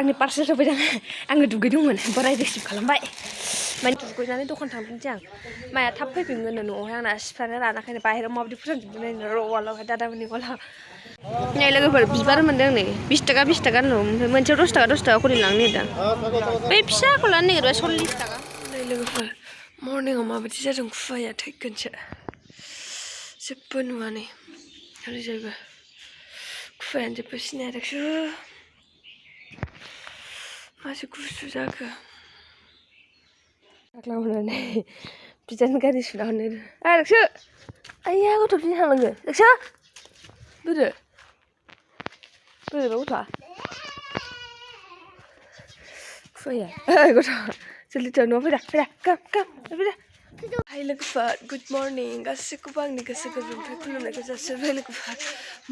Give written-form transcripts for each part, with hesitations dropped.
आंनि पार्सेल सफैदों आङो दुगैदोंमोन बोराय रिसिभ खालामबाय माने दुगैनानै दखान थांफिनसै आं माया थाब फैफिनगोन न'आवहाय आंना सिफ्रानो रानाखैनो बाहेरायाव माबायदि फोरानजोबदों नायनो वालावहाय दादामोननि गलाव नै लोगोफोर बिबार मोनदों नै 20 टाका 20 टाका ओमफ्राय मोनसेयाव 10 टाका खरि लांनो नागिरदों बै फिसाखौ लानो नागिरबाय 40 टाका नै लोगोफोर मर्निंआव माबायदि जादों खुवाया थैगोनसो जेबो नुवा नै ओरैजायबो खुवायानो जेबो सिनायाखिसै मासे गुसु जाखो लांनानै बिदानो गारि सुना हरनो आरोसो आइया गथ' बिदिनो थांनांगो नोंसो बोरो बोरैबा गथ'आ खुवाया गथ' जल्दि न'आव फैदा फैदा हाय लोगोफोर गुड मर्निं गासैखौबो आंनि गोसो गोरबोनिफ्राय खुलुमनायखौ जासिबाय लोगोफोर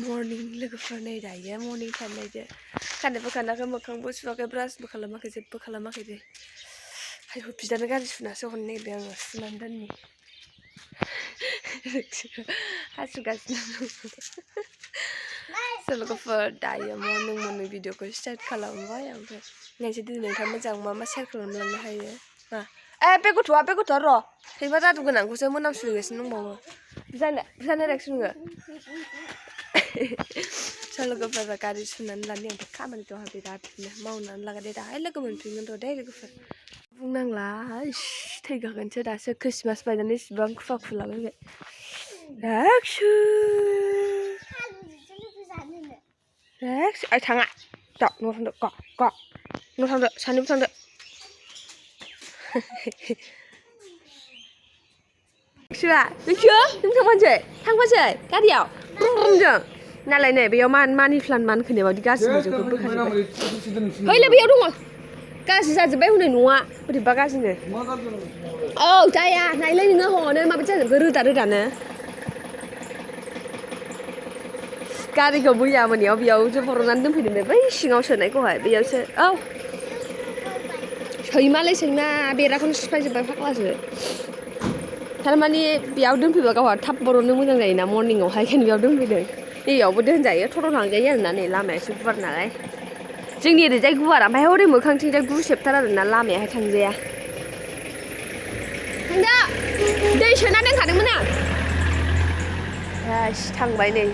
मर्निं लोगोफोर नै दायो मर्निं टाइम नायदो खानायबो खानाखै मोखांबो सुवाखै ब्रासबो खालामाखै जेबो खालामाखै दे हायखौ बिदानो गारि सुनासो हरनो नागिरदों आङो सुनानै दोननि हासुगासिनो लोगोफोर दायो मर्निं भिडिअखौ स्टार्ट खालामबाय ओमफ्राय नायसै दिनै नोंथाङा मोजां मा सेयार खालामलांनो हायो मा बे गथ'आ र' सैमा जादु गोनांखौसो मोनामसुगासिनो दंबावो बुजानो रायखिसै नोङो लोगोफोरा गारि सुनानै लानो ओमफ्राय खामानि दं बिरादनो मावनानै लागायदे दाहाय लोगो मोनफिनगोन र' दे लोगोफोर बुंनांला थैगागोनसो दासो ख्रिस्टमास बायनानै इसिबां खुवा खुलाबायबाय आइ थाङा दा न'आव थांदो न'आव थांदो सानैबो थांदो सुआ नों थांफासै गारियाव जों नालाय नै बेयाव मानि प्लान मानखोनाय बायदि गाज्रि जोंखौ बोखाजोब्बाय हैलै बेयाव दङ गाज्रि जाजोब्बाय हनै न'आ बोरैबा गाज्रिनो औ जाया नायलाय नोङो हनै माबायदि जाजोबखो रोदानो गारिखौ मैया मोनायाव बेयावसो बर'नानै दोनफैदों बै सिङाव सोनायखौहाय बेयावसो औ सैमा बेराखौनो सिफायजोब्बाय फाग्लासो थारमाने बेयाव दोनफैबा गावहा थाब बर'नो मोजां जायोना मर्निंआवहाय ओंखायनो बेयाव दोनफैदों नैयावबो दोनजायो थट' लांजायो आरोना नै लामाया एसे गुवार नालाय जोंनि ओरैजाय गुवार ओमफ्राय हरै मोखांथिंजाय गुसेबथार आरोना लामायाहाय थांजाया थांदो दै सोना दोनखादोंमोन आं थांबाय नै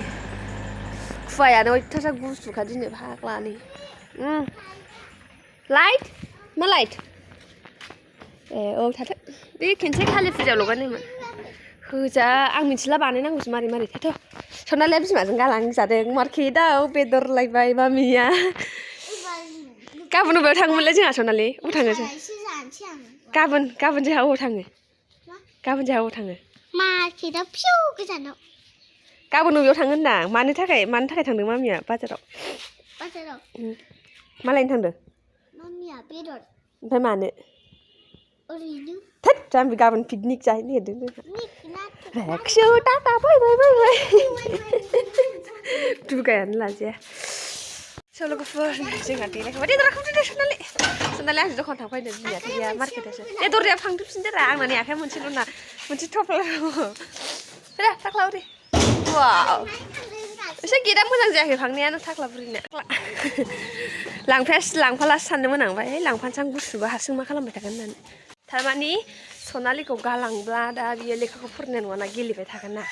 खुवायानो अयथासार गुसुखा दिनै फाग्लानि लाइट मा लाइट औ थाथों बे खेनसे खालि फुजायाव लगायनायमोन होजा आं मिथिला बानायनांगौसो मारै थाथ' सनालिया बिमाजों गालांजादों मार्केटआव बेदर लायबाय मामिया गाबोन बबेयाव थाङोमोनलाय जोंहा सनालि अबाव थाङो गाबोन जोंहा अबाव थाङो मार्केटआव फिउ गोजानाव गाबोन बबेयाव थाङो होनदां मानो थाखाय थांदों मामिया बाजाराव मा लायनो थांदों मामिया बेदर ओमफ्राय मानो ओरैनो थोद जाम्बि गाबोन पिकनिक जाहैनो नागिरदों जोंहा टाटा फैबाय दुगायानो लाजाया लोगोफोर जोंहा देलायखांबाय दे दराखौनो सनालि आंजों दखान थांफैनो बिमायाथ' गैया मार्केटावसो दे दरजायाव थांजोबफिनदोरा आंना आखाइया मोनसेल'ना मोनसे थफ्ला दे थाख्ला बुरि वाव एसे गेटआ मोजां जायाखै फांनायानो थाख्ला बुरिनो लांफालासो सानदोंमोन आं ओमफ्राय लांफानोसै आं गुसुबा हारसिं मा खालामबाय थागोन होननानै थारमानि सनालिखौ गालांब्ला दा बियो लेखाखौ फरायनाय नङाना गेलेबाय थागोन ना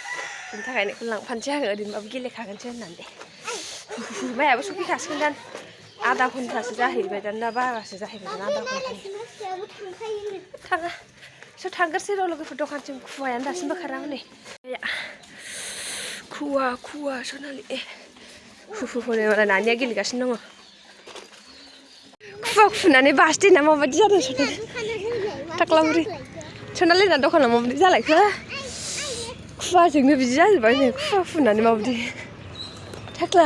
बिनि थाखायनो बेखौ लांफानोसै आङो ओरैनोबाबो गेलेखागोनसो होननानै मायाबो सफैखासिगोन दां आधा घन्टासो जाहैबाय दां ना बारासो जाहैबाय दां आधा घन्टानि थाङा थांग्रोसै र' लोगोफोर दखानसिम खुवायानो दासिमबो खारा हनै खुवा सनालि हनै मालाय नानिया गेलेगासिनो दङ खुवा खुनानै बासदे ना माबायदि जादों सनालि थाख्ला बुरि सनालि ना दखानाव माबायदि जालायखो खुवाजोंनो बिदि जाजोब्बाय नै खुवा फुननानै माबायदि थाख्ला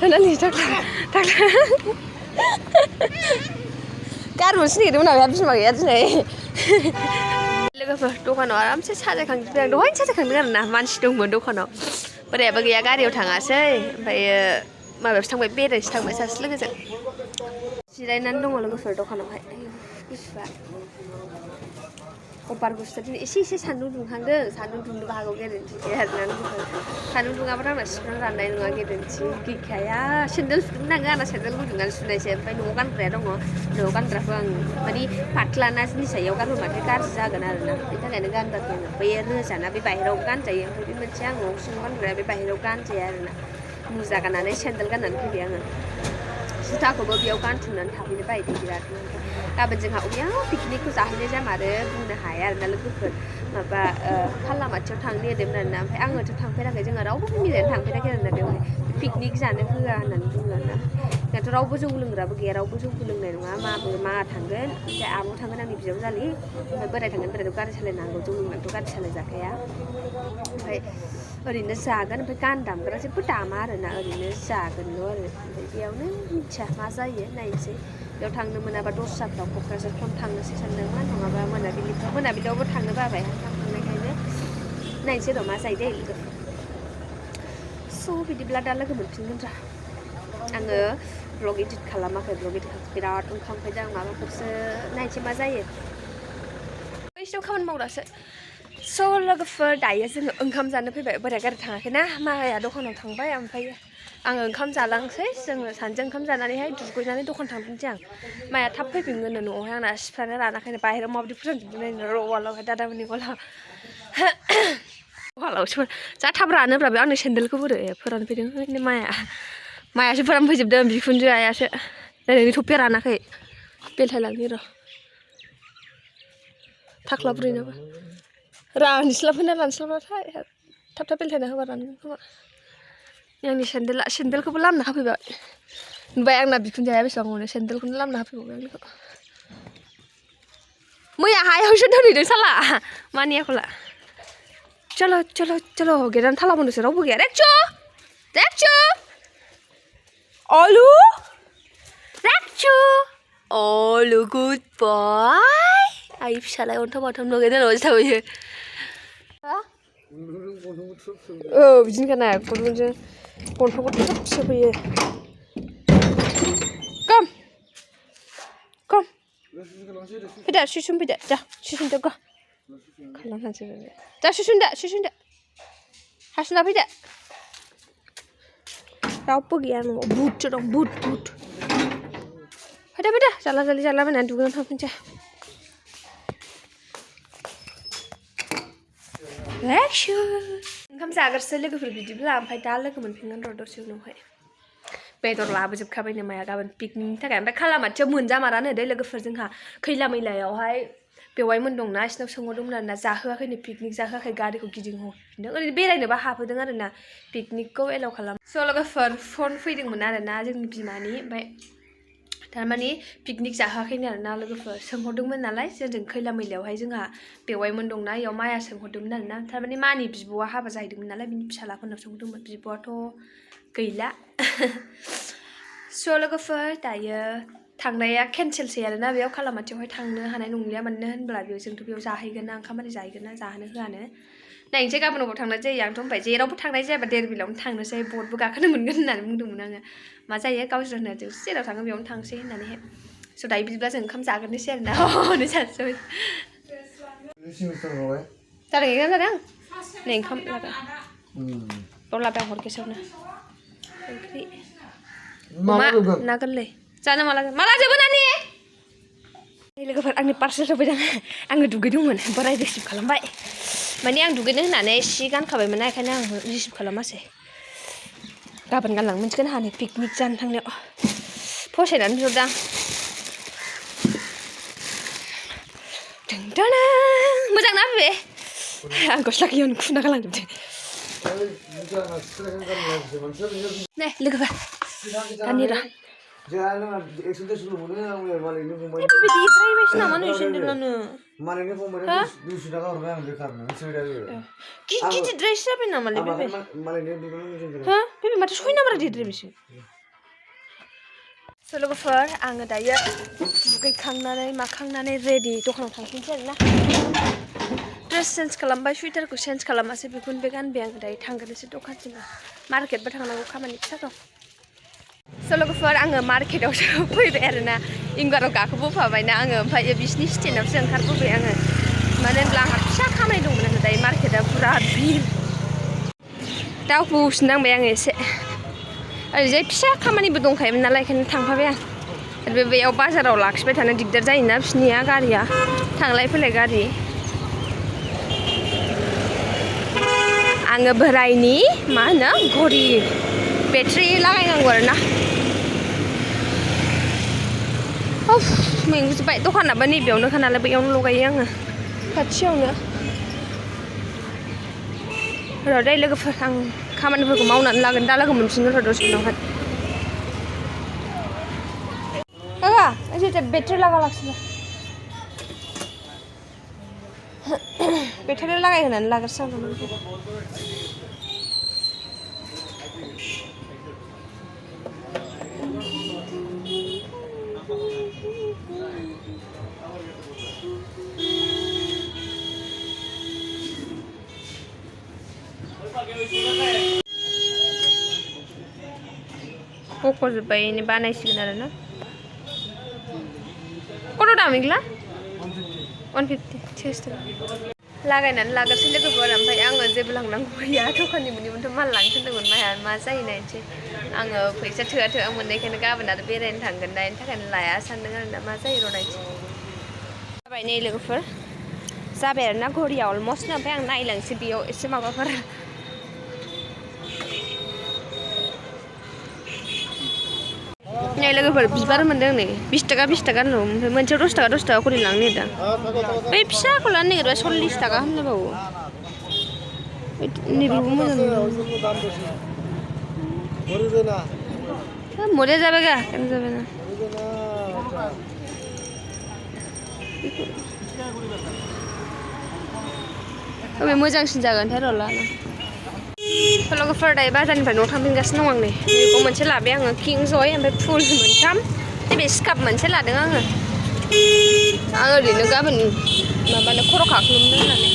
सनालि थाख्ला गारबोनोसो नागिरदोंमोन आं बिमा गैया दिनै लोगोफोर दखानाव आरामसे साजायखांजोबबाय आं दहायनो साजायखांदों आरोना मानसि दंमोन दखानाव बोरायाबो गैया गारियाव थाङासै ओमफ्रायो माबायावसो थांबाय बेरायनोसो थांबाय सासे लोगोजों जिरायनानै दङ लोगोफोर दखानावहाय गुसुआ अपार गुसुआ दिनै एसे सान्दुं दुंहांदों सान्दुं दुंनोबो हागौ गेरेन्टि गैया आरोना लोगोफोर सान्दुं दुङाबाथ' आंना सिफ्रां राननाय नङा गेरेन्टि गैखाया सेन्देल सुनांगौ आंना सेन्देल गुदुङानो सुनायसै ओमफ्राय न'आव गानग्राया दङ न'आव गानग्राखौ आं माने पातलाना जिनिसा इयाव गानबोबाथाय गाज्रि जागोन आरोना बेनि थाखायनो गानगाखै आङो बै रोजाना बे बाहेरायाव गानजायो ओमफ्राय बे मोनसे आं न'आव सिङाव गानग्राया बे बाहेरायाव गानजाया आरोना मुजा गाननानै सेन्देल गाननानै फैबाय आङो जुथाखौबो बेयाव गानथुमनानै थाफैनो बायदों बिरादनो गाबोन जोंहा अबेयाव पिकनिकखौ जाहैनाय जामारो बुंनो हाया आरोना लोगोफोर माबा खालामाथियाव थांनो नागिरदोंमोन आरोना ओमफ्राय आङोथ' थांफेराखै जोङो रावबो मिलायनानै थांफेराखै आरोना बेवहाय पिकनिक जानो होआ होननानै बुङो आरोना जोंहाथ' रावबो जौ लोंग्राबो गैया रावबो जौबो लोंनाय नङा मा थांगोन ओमफ्राय आब' थांगोन आंनि बिजावजालि ओमफ्राय बोराय थांगोन बोरायथ' गारि सालायनांगौ जौ लोंनानैथ' गारि सालायजाखाया ओमफ्राय ओरैनो जागोन ओमफ्राय गान दामग्रा जेबो दामा आरोना ओरैनो जागोनल' आरो ओमफ्राय बेयावनो मिथिया मा जायो नायनोसै बेयाव थांनो मोनाबा दस्राफ्राव क'क्राझारफ्राव थांनोसै सानदोंमोन नङाबा मोनाबिलियावबो थांनो बाबाय थांखांनायखायनो नायनोसै र' मा जायो दे लोगोफोर स' बिदिब्ला दा लोगो मोनफिनगोन र' आङो ब्लग एडिट खालामाखै ब्लग एडिट बिराद ओंखाम फैदों आं माबाफोरसो नायनोसै मा जायो बैसोआव खामानि मावग्रासो स' लोगोफोर दायो जोङो ओंखाम जानो फैबाय बोराया गारि थाङाखैना माया दखानाव थांबाय ओमफ्राय आङो ओंखाम जालांसै जोङो सानजों ओंखाम जानानैहाय दुगैनानै दखान थांफिनसै आं माया थाब फैफिनगोन न'आवहाय आंना सिफ्रानो रानाखैनो बाहेरायाव माबायदि फोरानजोबदों नायनो वालावहाय दादामोननि वालावसो जा थाब रानोब्रा बे आंनि सेन्देलखौ बोरै फोरानफैदों मायासो फोरानफैजोबदों बिखुनजो आयासो नोंनि थफिया रानाखै बेलथायलांनि र' थाख्ला बुरैनोबो रानस्लाबहोना रानस्लाबाथाय थाब बेलथायना होबा रानगोन खोमा आंनि सेन्देलखौबो लामना होफैबाय ओमफ्राय आंना बिखुनजोया बेसेबां मोनो सेन्देलखौनो लामना होफैबावबाय आंनिखौ मैया हायावसो दोनहैदों साला मानियाखौला चलो गेटानो थाला बन्दसो रावबो गैया रेक्सु अlu good boy आइ फिसालाय अन्थाव बाथाव लगाय दोनबासो थाबैयो बिदिनो खाना गनजों गन्थंखौ थ्रोब सोफैयो कम फैदो सुसुम फैदो जा सुसुमदो ग खालामनानैसो जा सुसुमदो हासुना फैदो रावबो गैया न'आव बुटसो दं बुट फैदो जालाबायनानै दुगैनानै थांफिनसै ओंखाम जाग्रोसो लोगोफोर बिदिब्ला ओमफ्राय दा लोगो मोनफिनगोन र' दसे उनावहाय बेदर लाबोजोबखाबायनो माया गाबोन पिकनिकनि थाखाय ओमफ्राय खालामाथियाव मोनजामारानो दै लोगोफोर जोंहा खैला मैलायावहाय बेवाइमोन दंना बिसिनाव सोंहरदोंमोन आरोना जाहोआखैनो पिकनिक जाहोआखै गारिखौ गिदिंहरफिनदों ओरैनो बेरायनोबा हाबोदों आरोना पिकनिकखौ एलाउ खालाम स' लोगोफोर फन फैदोंमोन आरोना जोंनि बिमानि ओमफ्राय थारमाने पिकनिक जाहोआखैनो आरोना लोगोफोर सोंहरदोंमोन नालाय जोंजों खैला मैलायावहाय जोंहा बेवाइमोन दंना इयाव माया सोंहरदोंमोन आरोना थारमाने मानि बिब'आ हाबा जाहैदोंमोन नालाय बिनि फिसालाफोरनाव सोंहरदोंमोन बिब'आथ' गैला स' लोगोफोर दायो थांनाया केनसेलसै आरोना बेयाव खालामाथियावहाय थांनो हानाय नंलिया मानो होनब्ला जोंथ' बेयाव जाहैगोन ना ओंखाम आरि जाहैगोन ना जाहोनो होआनो नायनोसै गाबोन अबाव थांनाय जायो आंथ' ओमफ्राय जेरावबो थांनाय जायाबा देरबिलावनो थांनोसै बटबो गाखोनो मोनगोन होननानै बुंदोंमोन आङो मा जायो गावसोर होनो जों जेराव थाङो बेयावनो थांसै होननानैहाय स' दायो बिदिब्ला जों ओंखाम जाग्रोनोसै आरोना हनै सानसै जादों एग्जाम जादों नै ओंखाम लागा बाव लाबाय आं हरगेसावनो ओंख्रि ना गोरलै जानो माला जोबो नानि लोगोफोर आंनि पार्सेल सफैदों आङो दुगैदोंमोन बोराय रिसिभ खालामबाय माने आं दुगैनो होननानै सि गानखाबायमोन बेखायनो आं रिसिभ खालामासै गाबोन गानलांनो मोनसिगोन हानो पिकनिक जानो थांनायाव फसायनानै बिहरदां मोजां ना बे आं गस्ला गैयावनो खुना गालांजोबदों नै लोगोफोर गानि र' लोगोफोर आङो दायो दुगैखांनानै माखांनानै रेडि दखानाव थांफिनसै आरोना ड्रेस चेन्ज खालामबाय सुइटारखौ चेन्ज खालामासै बेखौनो बे गानबाय आङो दायो थांग्रोनोसै दखानसिम मार्केटबो थांनांगौ खामानि फिसा दं स' लोगोफोर आङो मार्केटावसो फैबाय आरोना इंगाराव गाखोबोफाबायना आङो ओमफ्राय बिसिनि स्टेन्डआवसो ओंखारबोबाय आङो मानो होनब्ला आंहा फिसा खामानि दंमोन आरो दायो मार्केटआ पुरा भिर दाउखौ फिसिनांबाय आङो एसे ओरैजाय फिसा खामानिबो दंखायोमोन नालाय बेखायनो थांफाबाय आं आरो बेयाव बाजाराव लाखिबाय थानो दिगदार जायोना बिसनिया गारिया थांलाय फैलाय गारि आङो बोरायनि मा होनो घरि बेटारि लागायनांगौ आरोना मेंजोब्बाय दखानाबो नैबेयावनोखा नालाय बैयावनो लगायो आङो खाथियावनो र' दे लोगोफोर आं खामानिफोरखौ मावनानै लागोन दा लोगो मोनफिनगोन र' दसे उनावहाय ऐसे बैटरी लगा लाखिनो बैटरी लगाय होनानै लाग्रोसै आं बख'जोब्बाय बानायसिगोन आरोना कत दाम इगला 150 टेस्ट लागायनानै लाग्रोसै लोगोफोर ओमफ्राय आङो जेबो लांनांगौ गैया दखाननि मोननिमोनथ' माल लांनो थिनदोंमोन माया मा जायो नायनोसै आङो फैसा थोआ मोननायखायनो गाबोन आरो बेरायनो थांगोन दा बेनि थाखायनो लाया सानदों आरो दा मा जायो र' नायनोसै जाबाय नै लोगोफोर जाबाय आरोना घरिया अलमस्ट ओमफ्राय आं नायलांसै बेयाव एसे माबाफोर नै लोगोफोर बिबार मोनदों नै 20 टाका ल' ओमफ्राय मोनसेयाव 10 टाका खरि लांनो नागिरदों बै फिसाखौ लानो नागिरबा 40 टाका होनलायबावो नैबेखौ मोजां मरे जाबाय गा केन जाबाय ना बबे मोजांसिन जागोनथाय र' लाना लोगोफोर दायो बाजारनिफ्राय न'आव थांफिनगासिनो दं आं नै बेखौ मोनसे लाबाय आङो किं जय ओमफ्राय फुल मोनथाम नैबे स्कार्फ मोनसे लादों आङो आं ओरैनो गाबोन माबानो खर' खाख्लुमनो होननानै